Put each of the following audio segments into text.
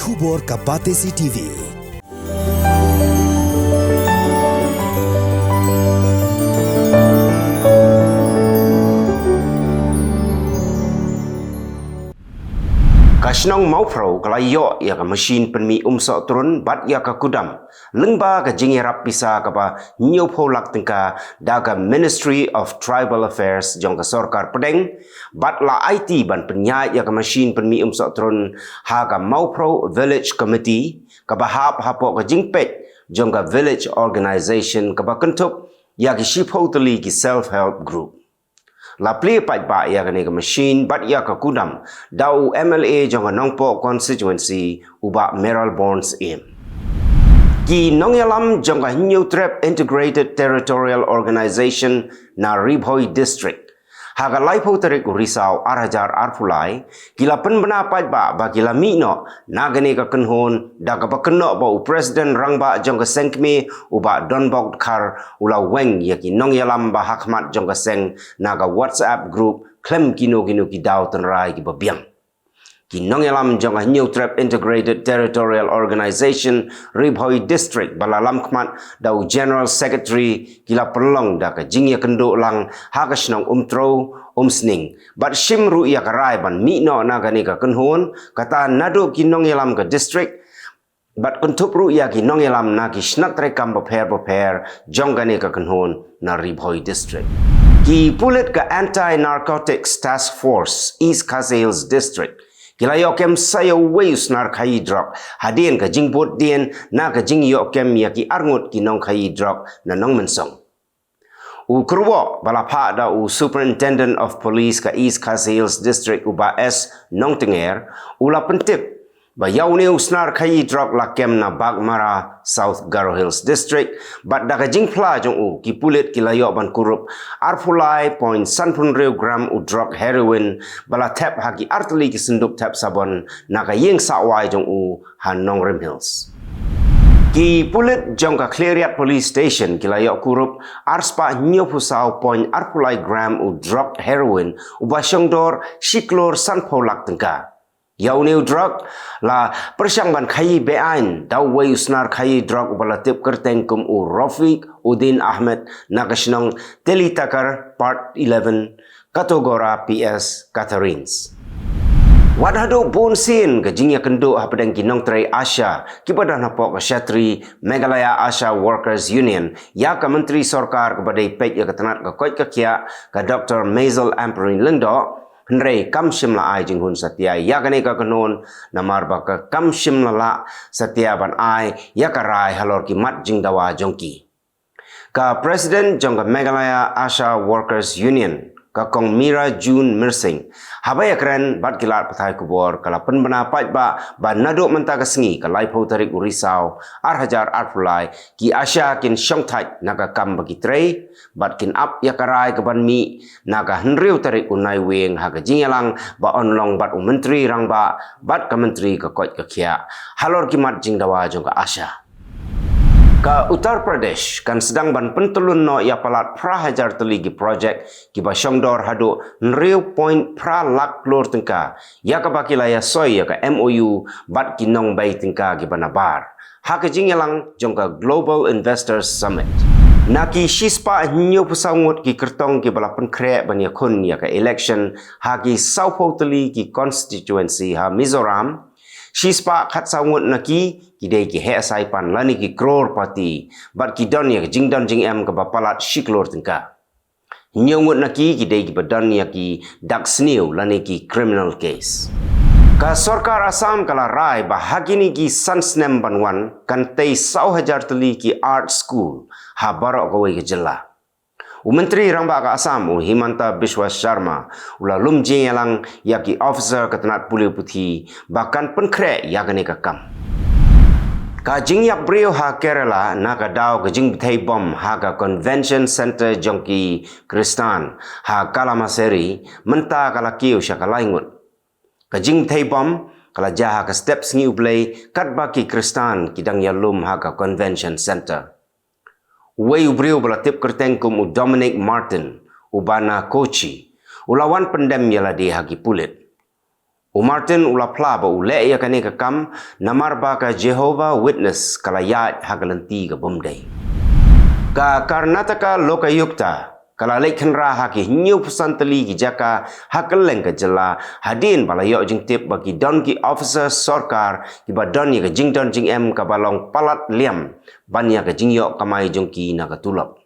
Khubor Kabate CTV. Kasnong maupro kalayo ya ka mesin penmi umso turun bat ya ka kudam lengba ka jingirap bisa ka ba nyopo lak tengka daga Ministry of Tribal Affairs jong ka sorkar pedeng bat la IT ban penya ya ka mesin penmi umso turun ha ka maupro Village Committee ka ba hap hapo ka jingpet jong ka Village Organization ka ba kentup ya ki shipo tali ki self-help group. La play pat ba ya ka machine bat ya ka kudam dau MLA jong nongpo constituency uba Meral Bonds im. Ki nongyalam jong New Trap Integrated Territorial Organization na Ribhoi District. Haga laipo terik Risau Arajar Arpulai kila penbena pat ba gila mino nagane ka kenhon daga ba kenno ba President Rangba jong ka sengkme uba Donbok Kar ula weng yaki nongyalam ba hakmat jong ka seng naga WhatsApp group klem kino ki daw tenrai ki babiang. Kinongyalam jong New Trap Integrated Territorial Organization Ribhoi District balalam kmat dau General Secretary kila perlong da ka jingya kendo lang hagasnong umtro umsning bat shimru ya karai ban mino nagani ka kenhon kata nado kinongyalam ka district bat kuntupru ya kinongyalam na ki snak rekam beper jong gani ka kenhon na Ribhoi District. Ki pulit ka Anti-Narcotics Task Force East Kasales District kila yokem sayo wayus nar kai drug hadien ka jingbot dien na ka jing yokem yaki arngut kinong kai drug na nong mensong. U kurwo balapa da u Superintendent of Police ka East Kasales District uba S Nong Tenger ula pentip ba yaune usnar kai drug lakem na Bagmara South Garo Hills District bat da ka jing pla jong u ki pulit kila yo ban kurup arfulai point sanpun gram u drug heroin bala tap haki artli ki senduk tap sabon na ka yeng sawai jong u han Nong Rim Hills. Ki pulit jong ka Cleriat Police Station kila yo kurup arspa nyopusau point arfulai gram u drug heroin u basyongdor shiklor sanpolak tengka. Yau new drug la persyang ban khayi beain daw way usnar khayi drug balatip kerteng kum u Rafiq Udin Ahmed nakasnong Telitakar Part 11 Katogora PS Catharines. Wadhado bonsin gajingya kendo hapadang kinong tray Asha kibadah napok Shatri Meghalaya Asha Workers Union ya ka menteri sorkar kepada pek ya ketenat ka koit ka kia ka Dr. Maisel Amperin Lengdo Henry kam shimla ai jinghun satya ya kane ka kanon namar ba ka kam shimla la satya ban ai ya ka rai halor ki mat jingdawa jongki ka President jong ka Meghalaya Asha Workers Union ka kong Mira June Mirsing habaya keren bat kilat pathai kubor kala penbena pat ba nado menta ka sengi ka laipo tarik Risau Arhajar Arfulai ki Asha kin shongthai naga kam bagi trei bat kin up ya karai ka ban mi naga henriu tarik unai weng ha ka jingalang ba onlong bat menteri rangba bat ka menteri ka koit ka khia halor ki mat jingdawa jong ka Asha. Ka Uttar Pradesh kan sedang ban pentulun no ya palat prahajar teligi project ki ba syongdor hadu nriu point pra lak lor tengka ya ka bakila ya soy ya ka MOU bat kinong bay tengka ki banabar ha ka jingelang jong ka Global Investors Summit naki shispa nyo pusangut ki kertong ki balapan krek ban ya kun ya ka election ha ki saupo teli ki constituency ha Mizoram shispa khat sangut naki kidai ki he saipan lani ki crore party bat ki don ya jingdon jing em ka bapalat shiklor tengka nyongut naki kidai ki badan ya ki dak snew lani ki criminal case ka sorkar Assam kala rai bahagini ki sansnem banwan kan tei 1,000 teli ki art school ha barok ko we jela Menteri Rangba ka Assam Himanta Biswa Sharma ula lumje yalang yaki officer ketenat puli putih bahkan penkrek yakane ka kam ka jingyak brio ha Kerala na ka daw ka jing thai bom ha ka convention center jongki Kristan ha Kalamaseri menta kala kiu sya kalaingut ka jing thai bom kala jaha ka steps ngi ublay kat baki Kristan kidang yalum ha ka convention center Way ubriu belatip kerteng kum u Dominic Martin, ubana Kochi, ulawan pendem yala di hagi pulit. Martin ulapla ba ule ya kani ka kam namar ba ka Jehovah Witness kalayat hagalanti ka bumday. Ka Karnataka Lokayukta kalalay kenra haki new pusantali ki jaka hakaleng ka jela hadin balayo jing tip bagi don ki officer sarkar ki badon ya ka jing don jing em ka balong palat liam banya ka jing yo kamai jong ki na ka tulap.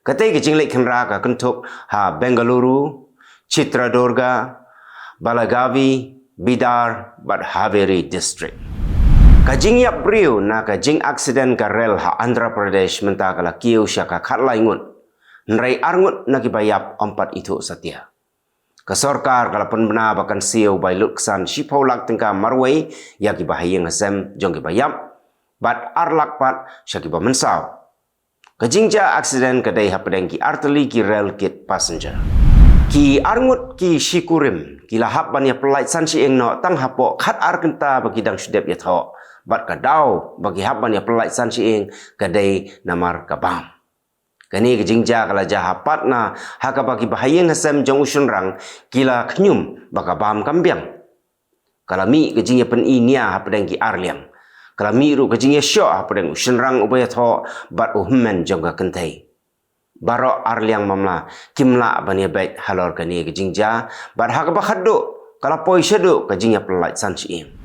Katay ki jing lay kenra ka kentuk ha Bengaluru, Chitradurga, Balagavi, Bidar, but Haveri district. Kajing yap priu na kajing accident ka rel ha Andhra Pradesh menta kala kiu siya ka katlay ngut. Nray arngut na kibayap ompat itu satya. Kasorkar kala penbena bakan siu by luksan sipaw lak tingka marway ya kibahayang asem jong kibayap. But arlak pat siya kibamansaw. Kajing ja accident kadai hapadeng ki arteli ki rel kit passenger. Ki arngut ki shikurim ki lahap ban ya pelait san si eng no tang hapo khat ar kenta bagi dang sudep ya tho bat kadau bagi hap ban ya pelait san si eng kadai namar kabam kani ki jingja kala jahapat na haka bagi bahayeng hasam jong usun rang kila knyum baka bam kambiang kala mi ki jingya pen inia hapadeng ki arliang kala mi ru ki jingya syo hapadeng usun rang ubaya tho bat uhmen jong ka kentai Barok arliang mamla kimla bani bait halor kani ke jingja bar hak ba khaddu kala poi shedu ke jingya pelait san chi im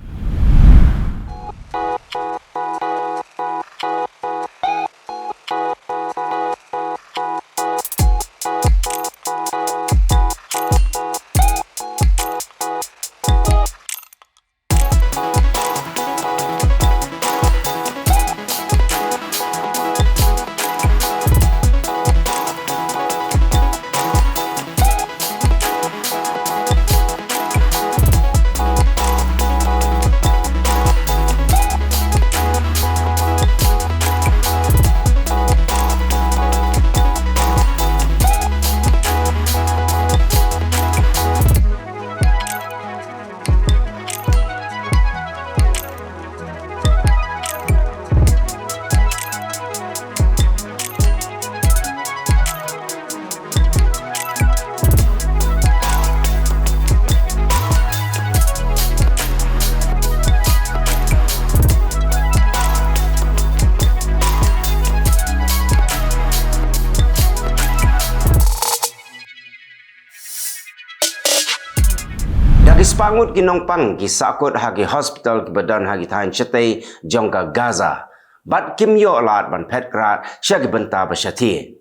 Pangut kinong pang kisakut hagi hospital ki badan hagi thain chetei jongka Gaza bat kim yo lat ban phet krat sya ki benta ba shathi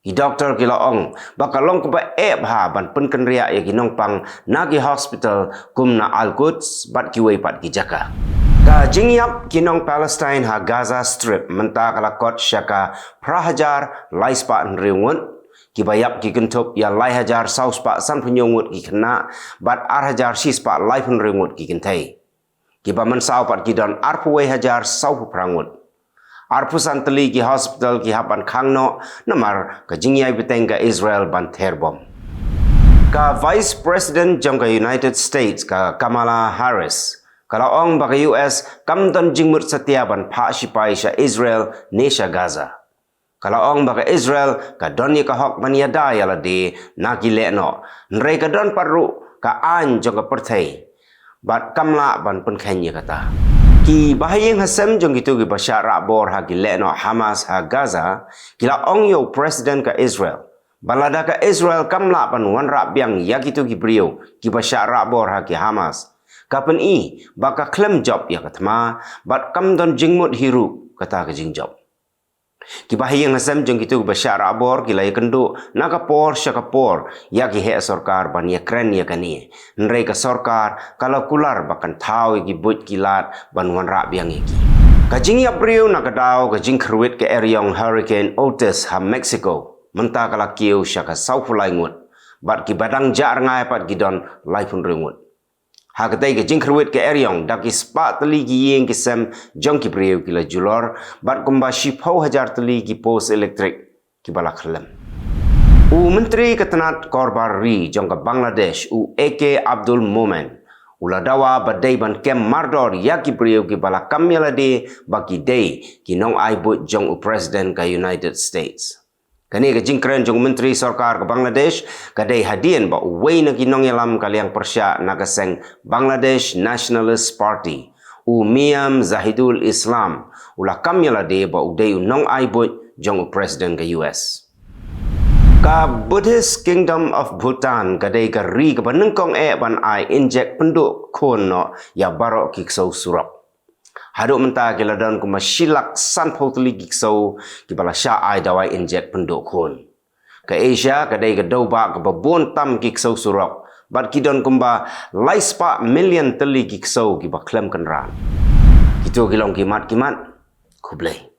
ki doctor ki laong bakalong ko ba ep ha ban pen kan ria ya kinong pang nagi hospital kumna Al Quds bat ki wei pat ki jaka ka jingyap kinong Palestine ha Gaza strip menta kala kot syaka prahajar laispa nriungut kibayap ki kentup ya lai hajar saus pa san penyungut ki kena bat ar hajar sis pa lai pun rengut ki kentai ki baman sau pat ki don ar puwe hajar sau prangut ar pusan teli ki hospital ki hapan khangno namar ka jingyai beteng ka Israel ban terbom ka Vice President jong ka United States ka Kamala Harris kala ong ba ka US kamdon jingmut satya ban pha sipai sha Israel nesha Gaza Kalau orang baka Israel ka don ni ka hok maniada ya la de na ki le no nrei ka don paru ka an jong ka perthai bat kamla ban pun khanya kata ki bahayeng hasem jong gitu ki basyara bor ha ki le no Hamas ha Gaza kila ong yo president ka Israel balada ka Israel kamla ban wan ra biang ya gitu ki brio ki basyara bor ha ki Hamas kapan i baka klem job ya katma bat kam don jingmut hiru kata ka jing job ki bahayeng hasam jong gitu basyara bor ki lai kendu nakapor syakapor ya ki he sarkar ban ya kren ya kani nrei ka sarkar kalau kular bakan thau ki but kilat ban wan ra biang ki kajing ya priu nakadau kajing khruit ke eryong hurricane Otis ha Mexico menta kala kiu syaka saufulai ngut bat ki badang jar ngai pat gidon lai pun rengut Hakatai ke jing khruit ke eryong dak ispa teli ki yeng ki sem jong ki priu ki la julor bat kumba shipau hajar teli ki pos elektrik ki bala khlem u menteri ketenat korbar ri jong ka Bangladesh u AK Abdul Momen ula dawa badai ban kem mardor ya ki priu ki bala kamyala de baki day ki nong ai but jong u president ka United States Kani ka jingkren jong menteri sarkar ke Bangladesh kadai hadian ba uway na ginong yalam kaliang persya nagaseng Bangladesh Nationalist Party Miam Zahidul Islam ula kamyala de ba uday unong aibot jong president ke US. Ka Buddhist Kingdom of Bhutan kadai ka ri ka banengkong ban ai inject penduk kon no ya barok kikso surok. Haduk mentah kila dan kuma silak san potli giksau kibala sya ai dawai injet penduk kon. Ke Asia kadai ke doba ke babon tam giksau surok. Bat kidon kumba laispa million teli giksau kiba klem kenran. Itu kilong kimat kublai.